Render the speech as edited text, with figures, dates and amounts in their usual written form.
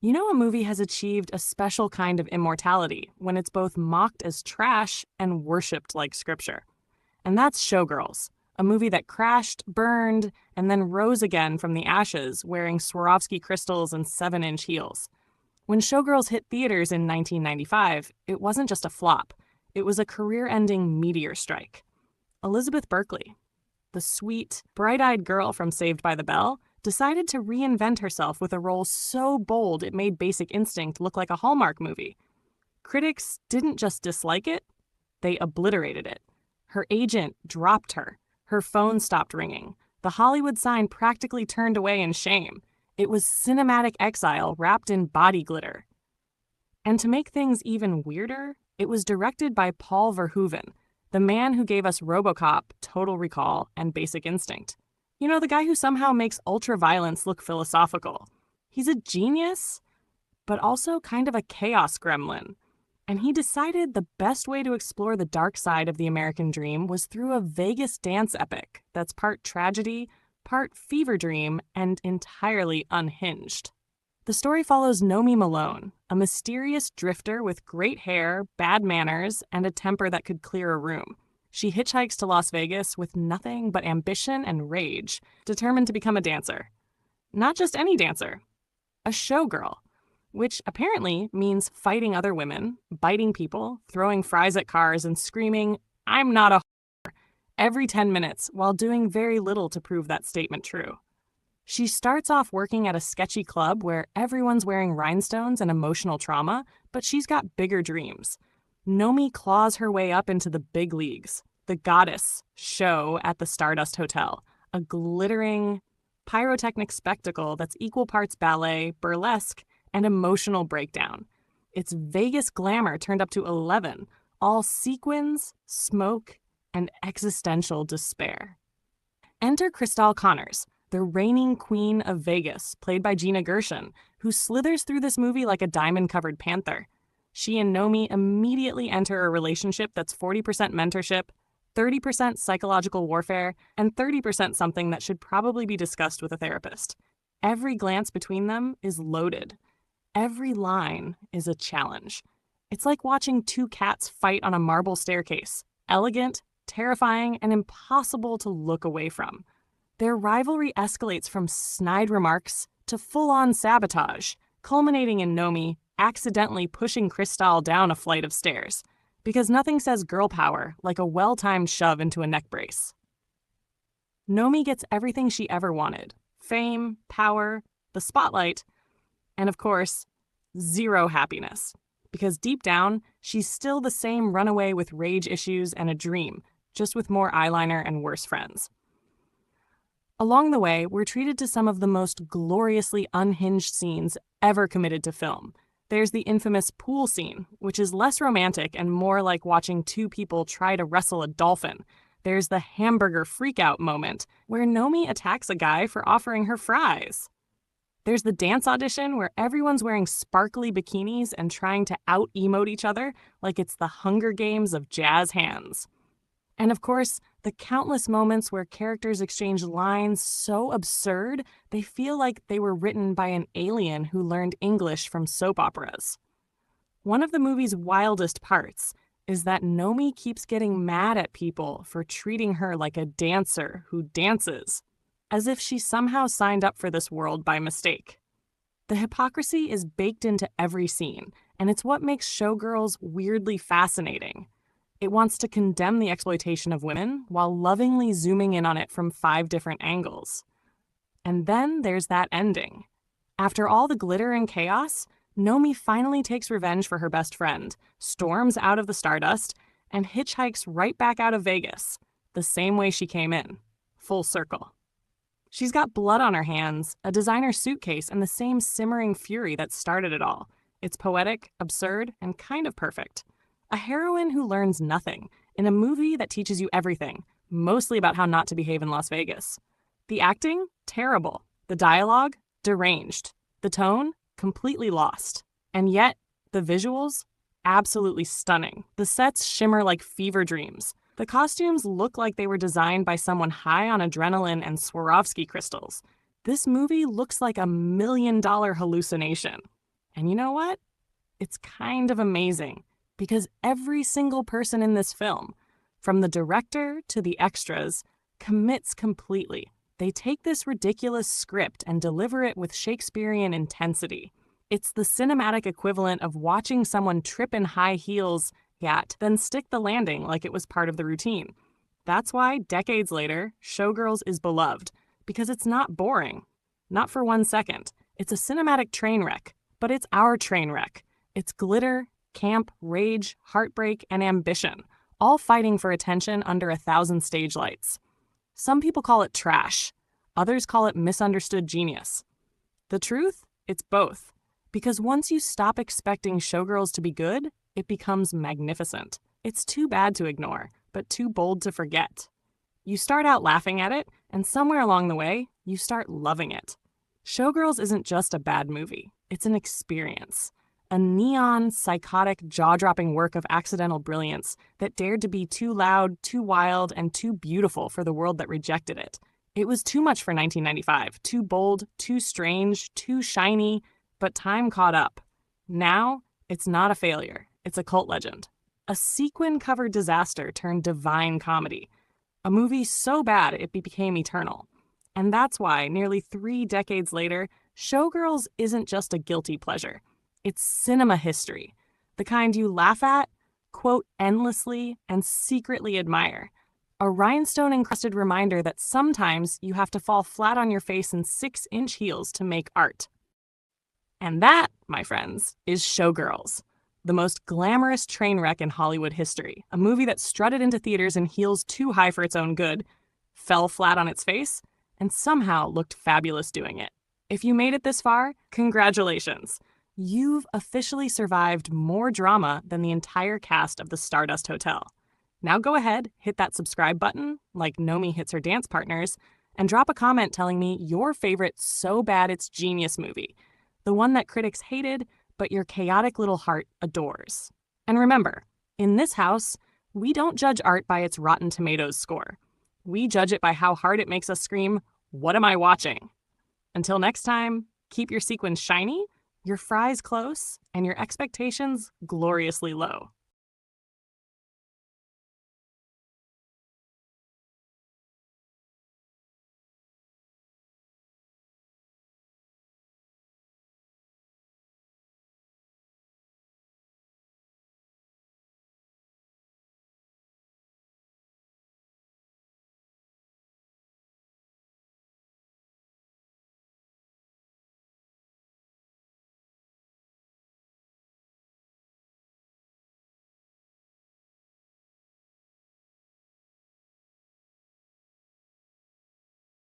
You know, a movie has achieved a special kind of immortality when it's both mocked as trash and worshipped like scripture. And that's Showgirls, a movie that crashed, burned, and then rose again from the ashes wearing Swarovski crystals and 7-inch heels. When Showgirls hit theaters in 1995, it wasn't just a flop. It was a career-ending meteor strike. Elizabeth Berkley, the sweet, bright-eyed girl from Saved by the Bell, decided to reinvent herself with a role so bold it made Basic Instinct look like a Hallmark movie. Critics didn't just dislike it, they obliterated it. Her agent dropped her. Her phone stopped ringing. The Hollywood sign practically turned away in shame. It was cinematic exile wrapped in body glitter. And to make things even weirder, it was directed by Paul Verhoeven, the man who gave us RoboCop, Total Recall, and Basic Instinct. You know, the guy who somehow makes ultraviolence look philosophical. He's a genius, but also kind of a chaos gremlin. And he decided the best way to explore the dark side of the American dream was through a Vegas dance epic that's part tragedy, part fever dream, and entirely unhinged. The story follows Nomi Malone, a mysterious drifter with great hair, bad manners, and a temper that could clear a room. She hitchhikes to Las Vegas with nothing but ambition and rage, determined to become a dancer. Not just any dancer, a showgirl, which apparently means fighting other women, biting people, throwing fries at cars, and screaming, "I'm not a whore," every 10 minutes while doing very little to prove that statement true. She starts off working at a sketchy club where everyone's wearing rhinestones and emotional trauma, but she's got bigger dreams. Nomi claws her way up into the big leagues, the Goddess show at the Stardust Hotel, a glittering, pyrotechnic spectacle that's equal parts ballet, burlesque, and emotional breakdown. It's Vegas glamour turned up to 11, all sequins, smoke, and existential despair. Enter Crystal Connors, the reigning queen of Vegas, played by Gina Gershon, who slithers through this movie like a diamond-covered panther. She and Nomi immediately enter a relationship that's 40% mentorship, 30% psychological warfare, and 30% something that should probably be discussed with a therapist. Every glance between them is loaded. Every line is a challenge. It's like watching two cats fight on a marble staircase, elegant, terrifying, and impossible to look away from. Their rivalry escalates from snide remarks to full-on sabotage, culminating in Nomi accidentally pushing Crystal down a flight of stairs, because nothing says girl power like a well-timed shove into a neck brace. Nomi gets everything she ever wanted: fame, power, the spotlight, and of course, zero happiness. Because deep down, she's still the same runaway with rage issues and a dream, just with more eyeliner and worse friends. Along the way, we're treated to some of the most gloriously unhinged scenes ever committed to film. There's the infamous pool scene, which is less romantic and more like watching two people try to wrestle a dolphin. There's the hamburger freakout moment, where Nomi attacks a guy for offering her fries. There's the dance audition where everyone's wearing sparkly bikinis and trying to out-emote each other like it's the Hunger Games of jazz hands. And of course, the countless moments where characters exchange lines so absurd they feel like they were written by an alien who learned English from soap operas. One of the movie's wildest parts is that Nomi keeps getting mad at people for treating her like a dancer who dances, as if she somehow signed up for this world by mistake. The hypocrisy is baked into every scene, and it's what makes Showgirls weirdly fascinating. It wants to condemn the exploitation of women while lovingly zooming in on it from 5 different angles. And then there's that ending. After all the glitter and chaos, Nomi finally takes revenge for her best friend, storms out of the Stardust, and hitchhikes right back out of Vegas, the same way she came in, full circle. She's got blood on her hands, a designer suitcase, and the same simmering fury that started it all. It's poetic, absurd, and kind of perfect. A heroine who learns nothing, in a movie that teaches you everything, mostly about how not to behave in Las Vegas. The acting? Terrible. The dialogue? Deranged. The tone? Completely lost. And yet, the visuals? Absolutely stunning. The sets shimmer like fever dreams. The costumes look like they were designed by someone high on adrenaline and Swarovski crystals. This movie looks like $1 million hallucination. And you know what? It's kind of amazing because every single person in this film, from the director to the extras, commits completely. They take this ridiculous script and deliver it with Shakespearean intensity. It's the cinematic equivalent of watching someone trip in high heels, yet then stick the landing like it was part of the routine. That's why, decades later, Showgirls is beloved, because it's not boring. Not for 1 second. It's a cinematic train wreck, but it's our train wreck. It's glitter, camp, rage, heartbreak, and ambition, all fighting for attention under 1,000 stage lights. Some people call it trash. Others call it misunderstood genius. The truth? It's both. Because once you stop expecting Showgirls to be good, it becomes magnificent. It's too bad to ignore, but too bold to forget. You start out laughing at it, and somewhere along the way, you start loving it. Showgirls isn't just a bad movie. It's an experience. A neon, psychotic, jaw-dropping work of accidental brilliance that dared to be too loud, too wild, and too beautiful for the world that rejected it. It was too much for 1995, too bold, too strange, too shiny, but time caught up. Now, it's not a failure. It's a cult legend. A sequin-covered disaster turned divine comedy. A movie so bad it became eternal. And that's why, nearly 3 decades later, Showgirls isn't just a guilty pleasure. It's cinema history, the kind you laugh at, quote endlessly, and secretly admire. A rhinestone-encrusted reminder that sometimes you have to fall flat on your face in 6-inch heels to make art. And that, my friends, is Showgirls, the most glamorous train wreck in Hollywood history. A movie that strutted into theaters in heels too high for its own good, fell flat on its face, and somehow looked fabulous doing it. If you made it this far, congratulations. You've officially survived more drama than the entire cast of the Stardust Hotel. Now go ahead, hit that subscribe button, like Nomi hits her dance partners, and drop a comment telling me your favorite so bad it's genius movie. The one that critics hated, but your chaotic little heart adores. And remember, in this house, we don't judge art by its Rotten Tomatoes score. We judge it by how hard it makes us scream, "What am I watching?" Until next time, keep your sequins shiny, your fries close, and your expectations gloriously low.